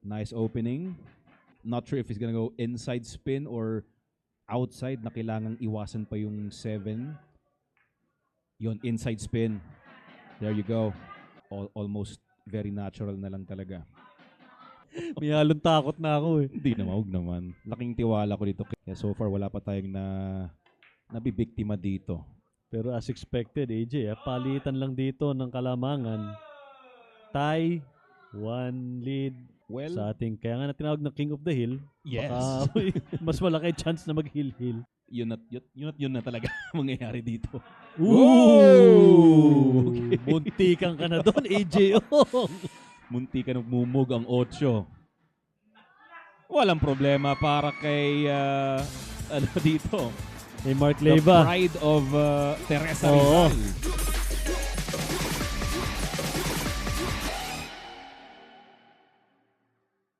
Nice opening. Not sure if he's gonna go inside spin or outside na kailangang iwasan pa yung 7. Yun, inside spin. There you go. Almost very natural na lang talaga. May halong takot na ako eh. Hindi naman, huwag naman. Laking tiwala ko dito. Kaya so far, wala pa tayong nabibiktima dito. Pero as expected, AJ, palitan lang dito ng Kalamangan. Tie, 1 lead Well, sa ating, kaya nga na tinawag na King of the Hill. yes. Baka mas malaki chance na mag-hill-hill. Yun na talaga mangyayari dito. Ooh! Okay. Buntikan ka na doon, AJ. Munti ka nagmumug ang 8. Walang problema para kay ano dito. Mark The Leyva. pride of Teresa Oo. Rizal.